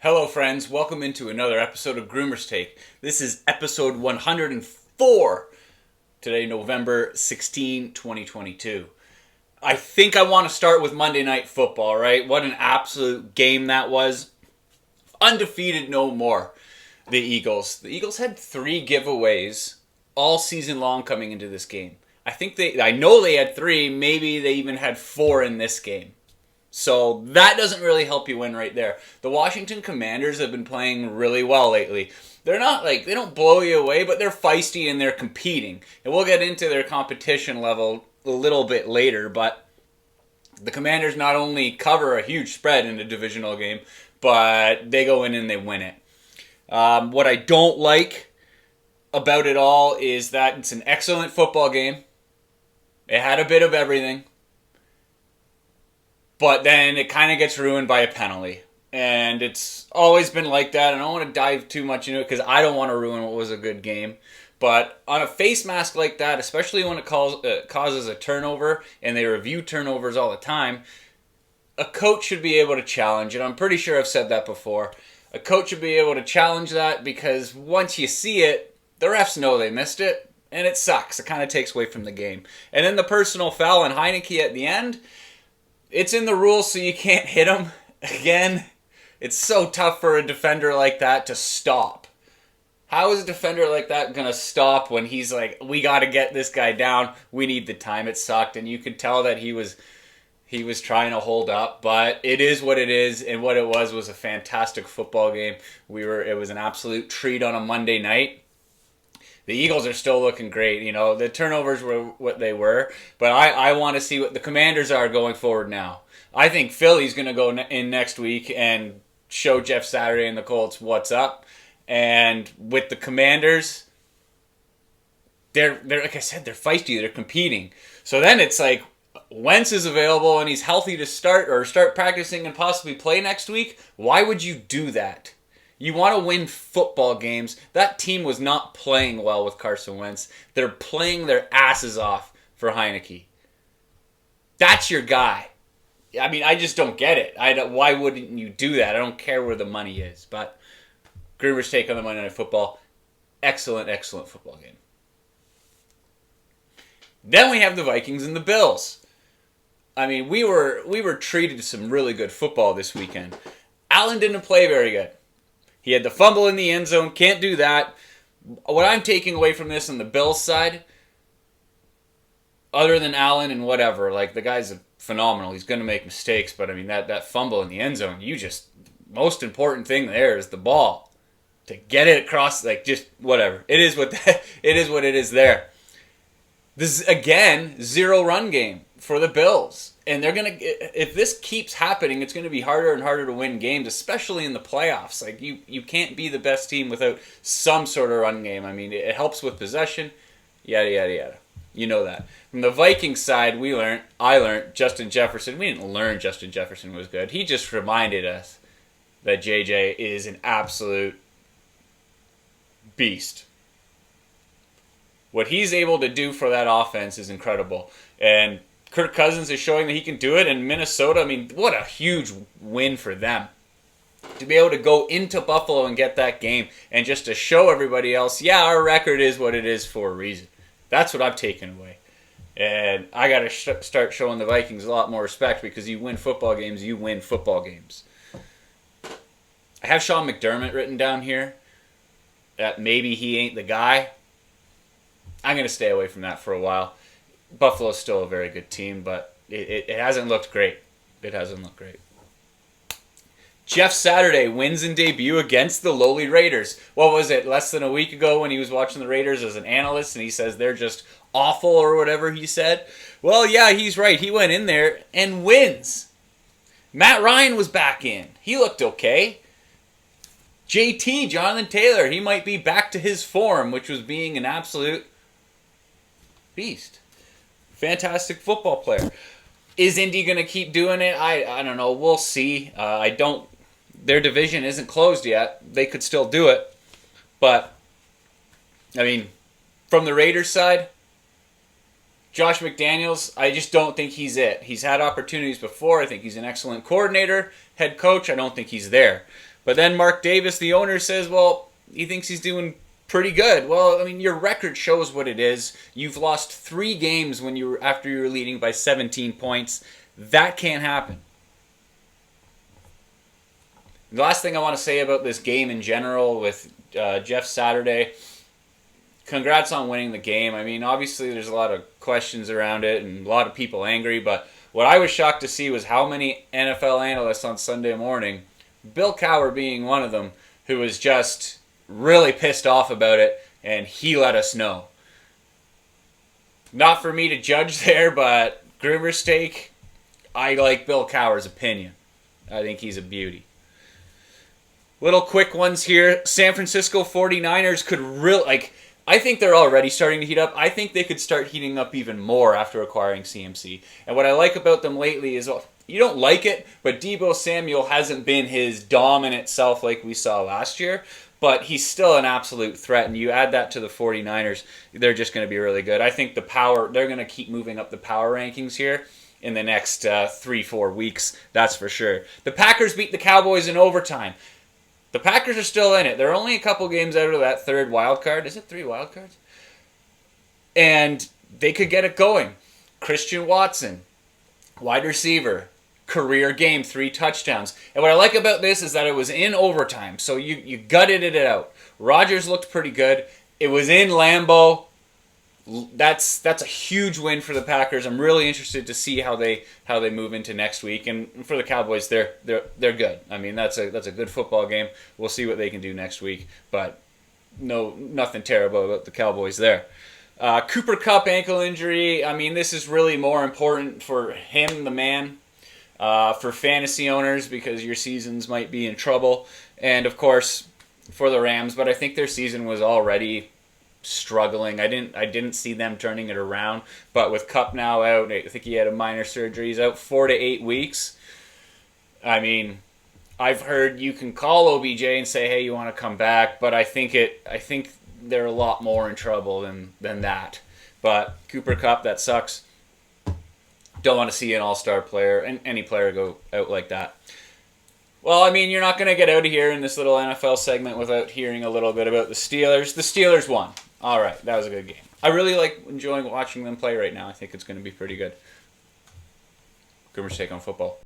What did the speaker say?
Hello friends, welcome into another episode of GroomersTake. This is episode 104, today November 16, 2022. I think I want to start with Monday Night Football, right? What an absolute game that was. Undefeated no more, the Eagles. The Eagles had 3 giveaways all season long coming into this game. I know they had 3, maybe they even had 4 in this game. So that doesn't really help you win right there. The Washington Commanders have been playing really well lately. They're not they don't blow you away, but they're feisty and they're competing. And we'll get into their competition level a little bit later, but the Commanders not only cover a huge spread in a divisional game, but they go in and they win it. What I don't like about it all is that it's an excellent football game. It had a bit of everything. But then it kind of gets ruined by a penalty. And it's always been like that. I don't want to dive too much into it because I don't want to ruin what was a good game. But on a face mask like that, especially when it causes a turnover, and they review turnovers all the time, a coach should be able to challenge it. I'm pretty sure I've said that before. A coach should be able to challenge that because once you see it, the refs know they missed it, and it sucks. It kind of takes away from the game. And then the personal foul on Heineke at the end, it's in the rules, so you can't hit him. Again, it's so tough for a defender like that to stop. How is a defender like that going to stop when he's like, we got to get this guy down. We need the time. It sucked, and you could tell that he was trying to hold up, but it is what it is, and what it was a fantastic football game. It was an absolute treat on a Monday night. The Eagles are still looking great. You know, the turnovers were what they were, but I want to see what the Commanders are going forward now. I think Philly's going to go in next week and show Jeff Saturday and the Colts what's up. And with the Commanders, they're like I said, they're feisty. They're competing. So then it's like Wentz is available and he's healthy to start practicing and possibly play next week. Why would you do that? You want to win football games. That team was not playing well with Carson Wentz. They're playing their asses off for Heineke. That's your guy. I mean, I just don't get it. Why wouldn't you do that? I don't care where the money is. But GroomersTake on the Monday Night Football. Excellent, excellent football game. Then we have the Vikings and the Bills. I mean, we were treated to some really good football this weekend. Allen didn't play very good. He had the fumble in the end zone. Can't do that. What I'm taking away from this on the Bills side, other than Allen and whatever, like the guy's phenomenal. He's going to make mistakes, but I mean that fumble in the end zone, most important thing there is the ball. To get it across, just whatever. It is what it is there. This is, again, 0 run game for the Bills. And if this keeps happening, it's going to be harder and harder to win games, especially in the playoffs. Like you can't be the best team without some sort of run game. I mean, it helps with possession, yada, yada, yada. You know that. From the Vikings side, I learned Justin Jefferson. We didn't learn Justin Jefferson was good. He just reminded us that JJ is an absolute beast. What he's able to do for that offense is incredible. And Kirk Cousins is showing that he can do it. And Minnesota, I mean, what a huge win for them. To be able to go into Buffalo and get that game and just to show everybody else, yeah, our record is what it is for a reason. That's what I've taken away. And I got to start showing the Vikings a lot more respect because you win football games, you win football games. I have Sean McDermott written down here. That maybe he ain't the guy. I'm going to stay away from that for a while. Buffalo's still a very good team, but it hasn't looked great. It hasn't looked great. Jeff Saturday wins in debut against the lowly Raiders. What was it, less than a week ago when he was watching the Raiders as an analyst and he says they're just awful or whatever he said? Well, yeah, he's right. He went in there and wins. Matt Ryan was back in. He looked okay. JT, Jonathan Taylor, he might be back to his form, which was being an absolute beast. Fantastic football player. Is Indy going to keep doing it? I don't know. We'll see. Their division isn't closed yet. They could still do it. But, I mean, from the Raiders side, Josh McDaniels, I just don't think he's it. He's had opportunities before. I think he's an excellent coordinator, head coach. I don't think he's there. But then Mark Davis, the owner, says, well, he thinks he's doing pretty good. Well, I mean, your record shows what it is. You've lost 3 games after you were leading by 17 points. That can't happen. The last thing I want to say about this game in general with Jeff Saturday, congrats on winning the game. I mean, obviously there's a lot of questions around it and a lot of people angry, but what I was shocked to see was how many NFL analysts on Sunday morning, Bill Cowher being one of them, who was just really pissed off about it, and he let us know. Not for me to judge there, but GroomersTake, I like Bill Cowher's opinion. I think he's a beauty. Little quick ones here. San Francisco 49ers could really, I think they're already starting to heat up. I think they could start heating up even more after acquiring CMC. And what I like about them lately is, you don't like it, but Deebo Samuel hasn't been his dominant self like we saw last year. But he's still an absolute threat, and you add that to the 49ers, they're just going to be really good. I think they're going to keep moving up the power rankings here in the next 3-4 weeks, that's for sure. The Packers beat the Cowboys in overtime. The Packers are still in it. They're only a couple games out of that third wild card. Is it 3 wild cards? And they could get it going. Christian Watson, wide receiver, career game, 3 touchdowns. And what I like about this is that it was in overtime, so you gutted it out. Rodgers looked pretty good. It was in Lambeau. That's a huge win for the Packers. I'm really interested to see how they move into next week. And for the Cowboys, they're good. I mean, that's a good football game. We'll see what they can do next week, but nothing terrible about the Cowboys there. Cooper Kupp ankle injury. I mean, this is really more important for him, the man, for fantasy owners, because your seasons might be in trouble, and of course for the Rams. But I think their season was already struggling. I didn't see them turning it around. But with Kupp now out, I think he had a minor surgery. He's out 4 to 8 weeks. I mean, I've heard you can call OBJ and say, hey, you want to come back, but I think they're a lot more in trouble than that. But Cooper Kupp, that sucks. Don't want to see an all-star player and any player go out like that. Well, I mean, you're not going to get out of here in this little NFL segment without hearing a little bit about the Steelers. The Steelers won. All right, that was a good game. I really like enjoying watching them play right now. I think it's going to be pretty good. GroomersTake on football.